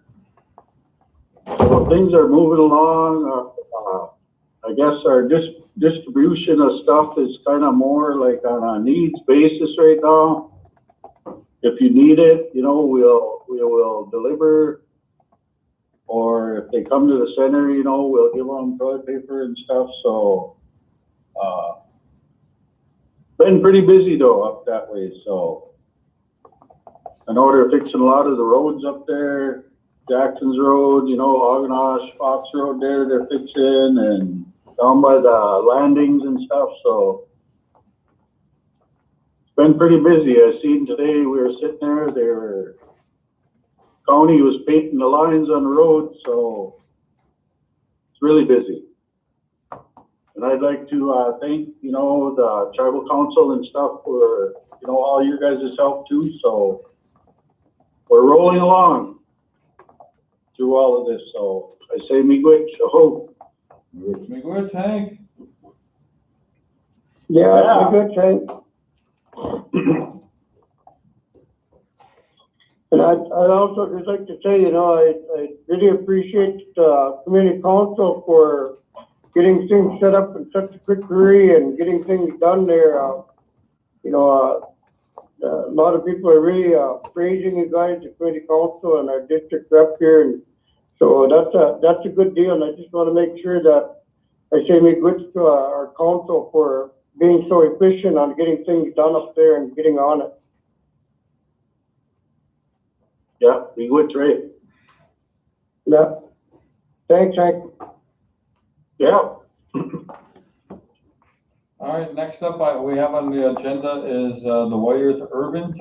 So things are moving along. I guess our distribution of stuff is kind of more like on a needs basis right now. If you need it, we'll deliver. Or if they come to the center, we'll give them toilet paper and stuff. So, been pretty busy though up that way. So, I know they're fixing a lot of the roads up there. Jackson's Road, Oganosh, Fox Road there, they're fixing, and down by the landings and stuff. So, it's been pretty busy. I seen today we were sitting there, county was painting the lines on the road, so it's really busy. And I'd like to thank, the tribal council and stuff for, all you guys' help too. So we're rolling along through all of this. So I say miigwech, aho. Miigwech, Hank. Yeah, good, Hank. And I'd also just like to say, I really appreciate the community council for getting things set up in such a quick hurry and getting things done there. A lot of people are really praising you guys, the community council and our district rep here, and so that's a good deal. And I just want to make sure that I say miigwech to our council for being so efficient on getting things done up there and getting on it. Yeah, miigwech, right. Yeah. Thanks, Hank. Yeah. All right, next up, we have on the agenda is the Warriors Urban,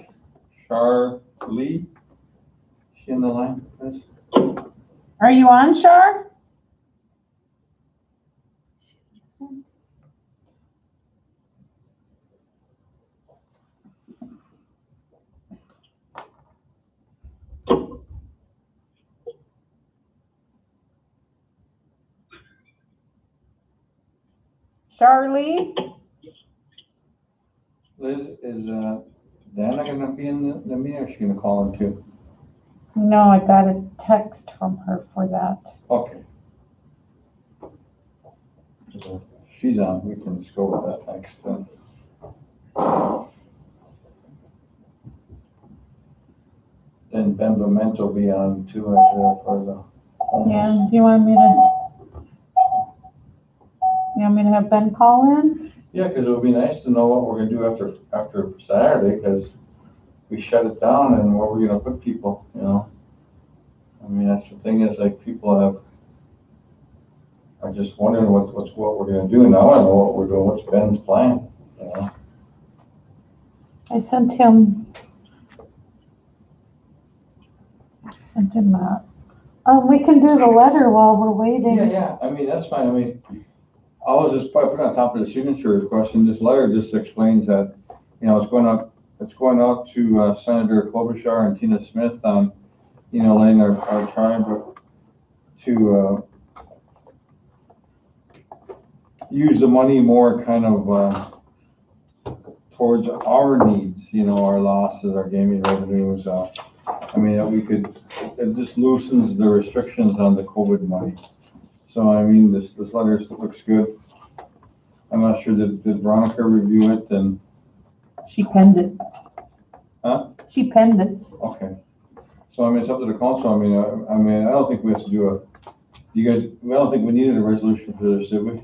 Char Lee. Is she in the line, Chris? Are you on, Shar? Charlie? Liz, is Dana gonna be in the meeting, or is she gonna call in too? No, I got a text from her for that. Okay. If she's on, we can just go with that next then. Then Ben Bement will be on too, for the. Yeah, do you want me to have Ben call in? Yeah, because it would be nice to know what we're gonna do after Saturday, because we shut it down, and where we're gonna put people, you know? I mean, that's the thing, is like people are just wondering what we're gonna do, and I wanna know what we're doing, what's Ben's plan, you know? I sent him that. We can do the letter while we're waiting. Yeah, I mean, that's fine, I mean, I was just probably put on top of the signature question, this letter just explains that, you know, it's going out to Senator Klobuchar and Tina Smith on, you know, letting our tribe to use the money more kind of towards our needs, you know, our losses, our gaming revenues. I mean, it just loosens the restrictions on the COVID money. So, I mean, this letter looks good. I'm not sure, did Veronica review it and? She penned it. Huh? She penned it. Okay. So, I mean, it's up to the council. I mean, I don't think we have to do I don't think we needed a resolution for this, did we?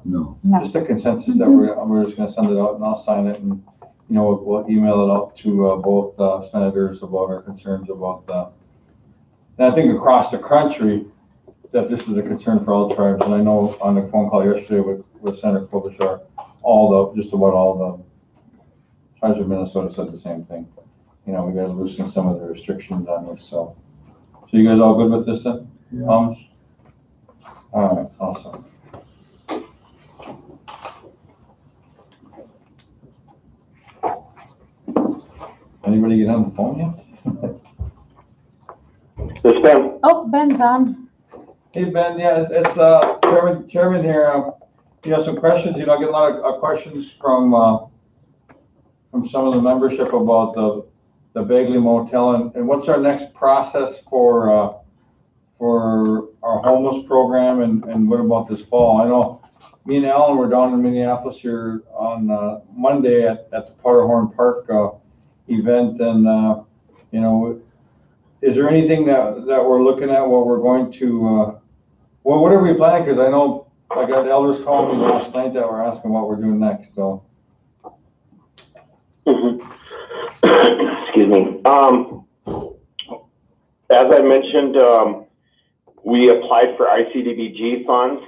No. Just a consensus that we're just gonna send it out and I'll sign it, and, you know, we'll email it out to both senators about our concerns about and I think across the country that this is a concern for all tribes, and I know on the phone call yesterday with Senator Klobuchar, just about all the tribes of Minnesota said the same thing. You know, we gotta loosen some of the restrictions on this, so you guys all good with this then? Yeah. All right, awesome. Anybody get on the phone yet? This Ben. Oh, Ben's on. Hey, Ben, yeah, it's Chairman here. You have some questions, you know, I get a lot of questions from some of the membership about the Bagley Motel, and what's our next process for our homeless program, and what about this fall? I know me and Alan were down in Minneapolis here on Monday at the Powderhorn Park event, and you know, is there anything that we're looking at, what we're going to what are we planning? Because I know I got elders calling me last night that were asking what we're doing next, so. Excuse me. As I mentioned, we applied for ICDBG funds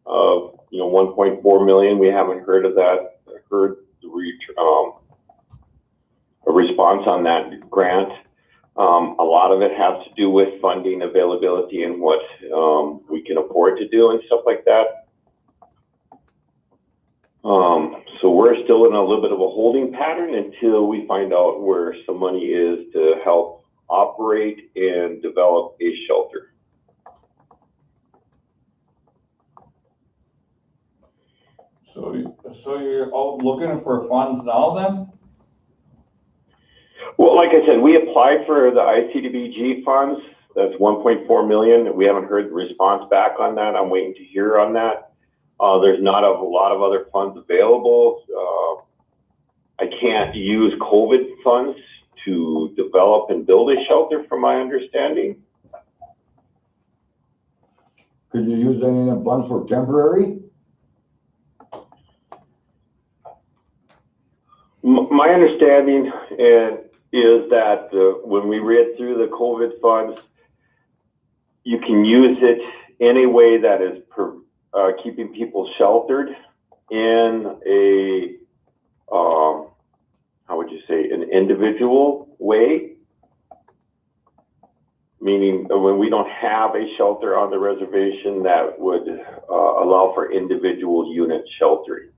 of, you know, 1.4 million. We haven't heard of that. Heard a response on that grant. A lot of it has to do with funding availability and what we can afford to do and stuff like that. So we're still in a little bit of a holding pattern until we find out where some money is to help operate and develop a shelter. So you're all looking for funds now then? Well, like I said, we applied for the ICDBG funds. That's 1.4 million. We haven't heard the response back on that. I'm waiting to hear on that. There's not a lot of other funds available. I can't use COVID funds to develop and build a shelter, from my understanding. Could you use any of the funds for temporary? My understanding is that when we read through the COVID funds, you can use it in a way that is keeping people sheltered in a, how would you say, an individual way. Meaning when we don't have a shelter on the reservation that would allow for individual unit sheltering.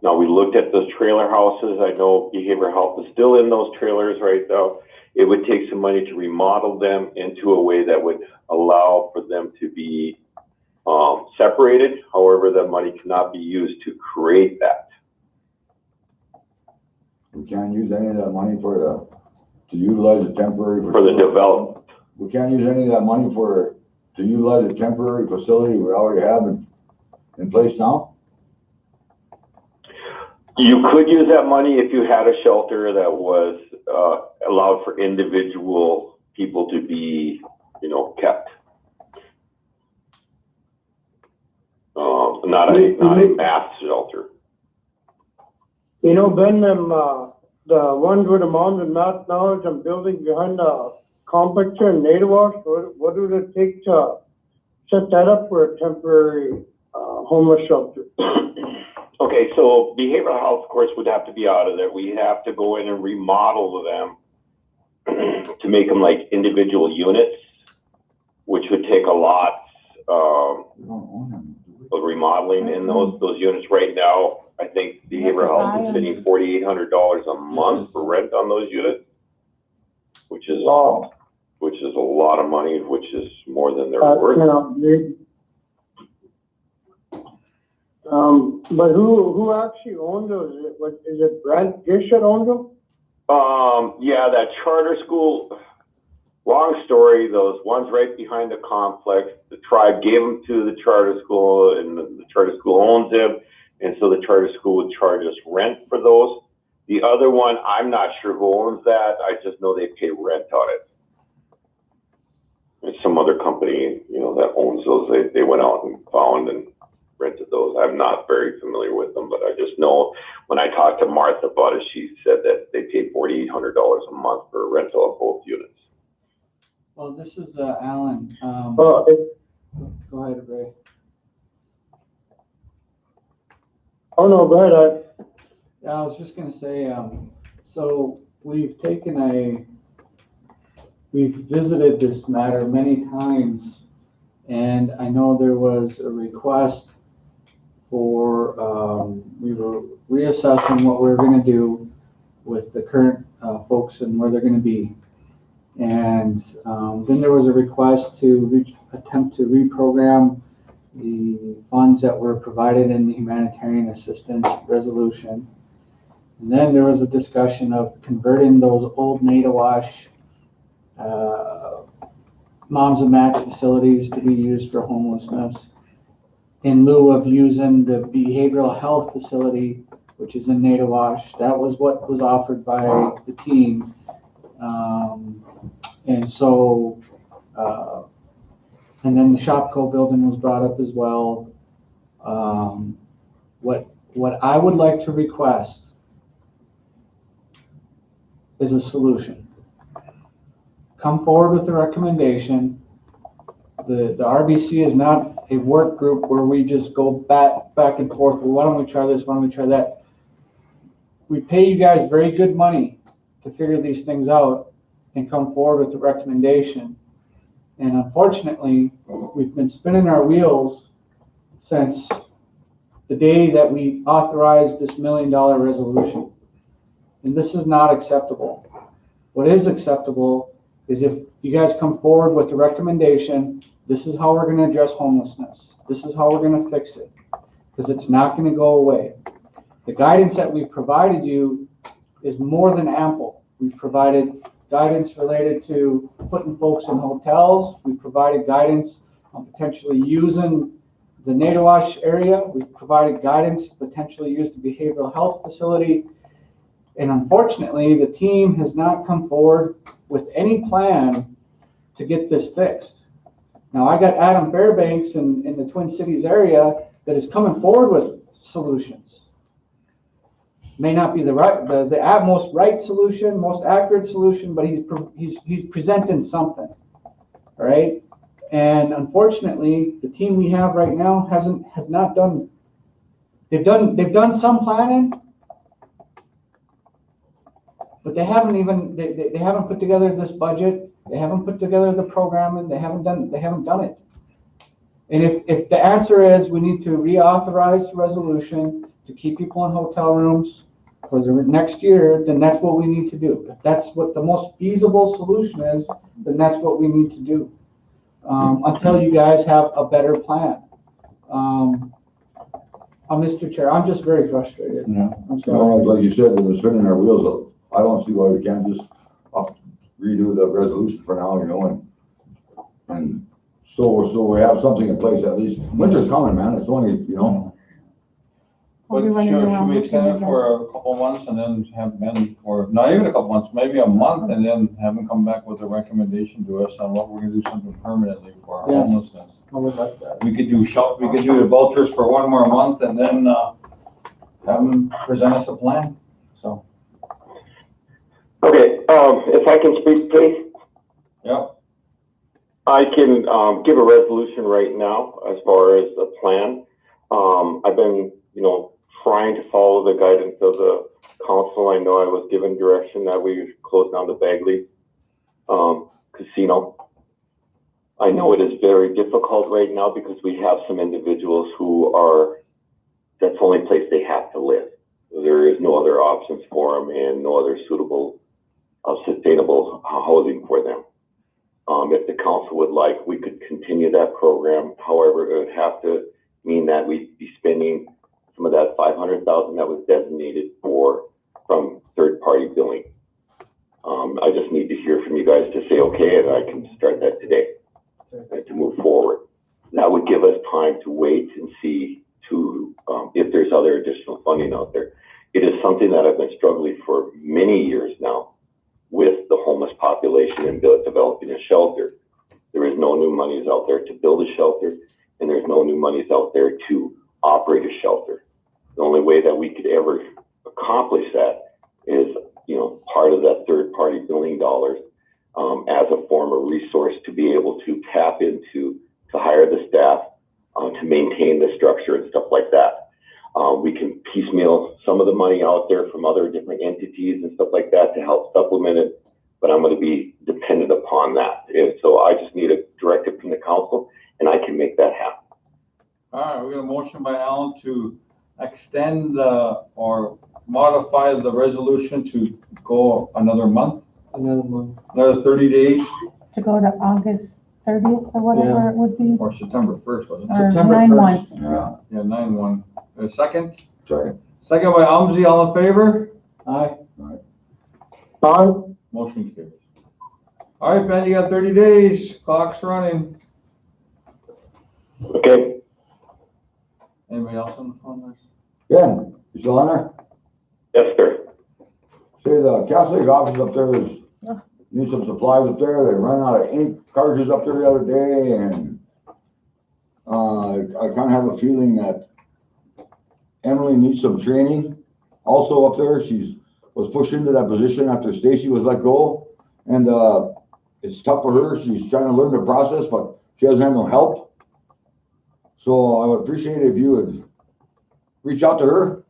Now, we looked at those trailer houses. I know behavioral health is still in those trailers right now. It would take some money to remodel them into a way that would allow for them to be separated. However, that money cannot be used to create that. We can't use any of that money to utilize a temporary. For the development. We can't use any of that money to utilize a temporary facility we already have in place now? You could use that money if you had a shelter that was allowed for individual people to be, kept. Not a mass shelter. Ben, the ones with the moms and math knowledge and building behind the complex and native wash, what would it take to set that up for a temporary homeless shelter? Okay, so behavioral health, of course, would have to be out of there. We have to go in and remodel them to make them like individual units, which would take a lot of remodeling in those units. Right now, I think behavioral health is sitting $4,800 a month for rent on those units, which is a lot of money, which is more than they're worth. But who actually owns those? Is it Brent Gish that owns them? Yeah, that charter school. Long story. Those ones right behind the complex. The tribe gave them to the charter school, and the charter school owns them. And so the charter school would charge us rent for those. The other one, I'm not sure who owns that. I just know they pay rent on it. It's some other company, that owns those. They went out and found and rented those. I'm not very familiar with them, but I just know when I talked to Martha about it, she said that they pay $4,800 a month for a rental of both units. Well, this is Alan. Go ahead, Ray. Oh, no, go ahead. Yeah, I was just going to say, so we've visited this matter many times, and I know there was a request for, we were reassessing what we were going to do with the current folks and where they're going to be. And then there was a request to attempt to reprogram the funds that were provided in the humanitarian assistance resolution. And then there was a discussion of converting those old Nadawash moms and mats facilities to be used for homelessness in lieu of using the behavioral health facility, which is in Nadawash. That was what was offered by the team. And so, and then the Shopco building was brought up as well. What I would like to request is a solution. Come forward with a recommendation. The RBC is not a work group where we just go back and forth. Well, why don't we try this? Why don't we try that? We pay you guys very good money to figure these things out and come forward with a recommendation. And unfortunately, we've been spinning our wheels since the day that we authorized this $1 million resolution. And this is not acceptable. What is acceptable is if you guys come forward with a recommendation, this is how we're going to address homelessness. This is how we're going to fix it, because it's not going to go away. The guidance that we've provided you is more than ample. We've provided guidance related to putting folks in hotels. We've provided guidance on potentially using the Nadawash area. We've provided guidance to potentially use the behavioral health facility. And unfortunately, the team has not come forward with any plan to get this fixed. Now, I got Adam Fairbanks in the Twin Cities area that is coming forward with solutions. May not be the most right solution, most accurate solution, but he's presenting something. right? And unfortunately, the team we have right now has not done, they've done some planning, but they haven't they haven't put together this budget, they haven't put together the programming, they haven't done it. And if the answer is we need to reauthorize the resolution to keep people in hotel rooms for the next year, then that's what we need to do. If that's what the most feasible solution is, then that's what we need to do. Until you guys have a better plan. Mr. Chair, I'm just very frustrated. Yeah. I'm You know, sorry. like you said, we're spinning our wheels up. I don't see why we can't just redo the resolution for now, you know, and so we have something in place at least. Winter's coming, man. It's only, you know. We'll But be running should around we extend it again. for a couple months and then have Ben, or not even a couple months, maybe a month, and then have him come back with a recommendation to us on what we're gonna do something permanently for our Yes. homelessness. I would like that. We could do the vouchers for one more month and then, have him present us a plan, so. Okay, if I can speak, please? Yeah. I can, give a resolution right now as far as a plan. I've been, you know, trying to follow the guidance of the council. I know I was given direction that we close down the Bagley, casino. I know it is very difficult right now because we have some individuals who are, that's the only place they have to live. There is no other options for them and no other suitable, sustainable housing for them. If the council would like, we could continue that program. However, it would have to mean that we'd be spending some of that $500,000 that was designated from third-party billing. I just need to hear from you guys to say, okay, and I can start that today and to move forward. That would give us time to wait and see if there's other additional funding out there. It is something that I've been struggling for many years now with the homeless population and developing a shelter. There is no new monies out there to build a shelter, and there's no new monies out there to operate a shelter. The only way that we could ever accomplish that is, you know, part of that third-party billing dollars as a form of resource to be able to tap into, to hire the staff, to maintain the structure and stuff like that. We can piecemeal some of the money out there from other different entities and stuff like that to help supplement it, but I'm going to be dependent upon that. And so I just need a directive from the council, and I can make that happen. All right, we got a motion by Alan to extend or modify the resolution to go another month, Another month. another 30 days, To go to August 30th or whatever it would be, or September 1st, wasn't it? or September 9/1. 1st. Yeah, 9/1. A second? Sorry. Second by Almsey, all in favor? Aye. Aye. Motion carries. All right, Ben, you got 30 days, clock's running. Okay. Anybody else on the phone list? Ben, you still on there? Yes, sir. Say the Catholic office up there is, need some supplies up there. They ran out of ink cartridges up there the other day, and I kind of have a feeling that Emily needs some training. Also up there, was pushed into that position after Stacy was let go, and it's tough for her. She's trying to learn the process, but she doesn't have no help. So I would appreciate it if you would reach out to her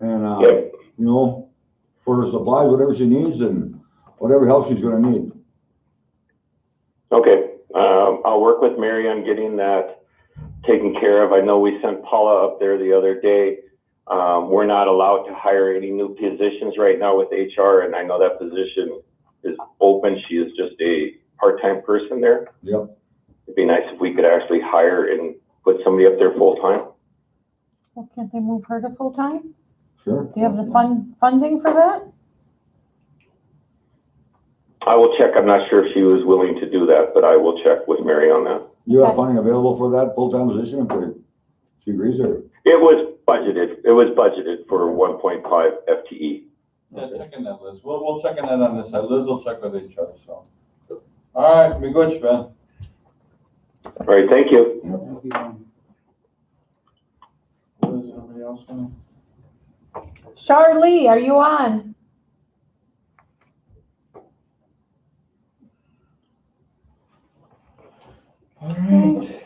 and, Yep. you know, for her supplies, whatever she needs and whatever help she's gonna need. Okay. I'll work with Mary on getting that taken care of. I know we sent Paula up there the other day. We're not allowed to hire any new positions right now with HR, and I know that position is open. She is just a part-time person there. Yep. It'd be nice if we could actually hire and put somebody up there full-time. Well, can't they move her to full-time? Sure. Do you have the funding for that? I will check. I'm not sure if she was willing to do that, but I will check with Mary on that. You have Okay. funding available for that full-time position if she agrees or? It was budgeted for 1.5 FTE. Yeah, check in that, Liz. We'll check in that on this side. Liz will check with HR, so. All right, be good, Ben. All right, thank you. Thank you. Liz, anybody else want Charlie, are you on? All right.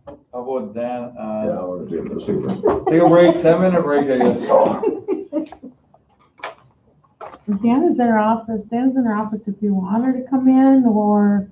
How about Dan? Yeah, we're gonna take a Take a break, 7-minute break, I guess. Dan is in her office if you want her to come in, or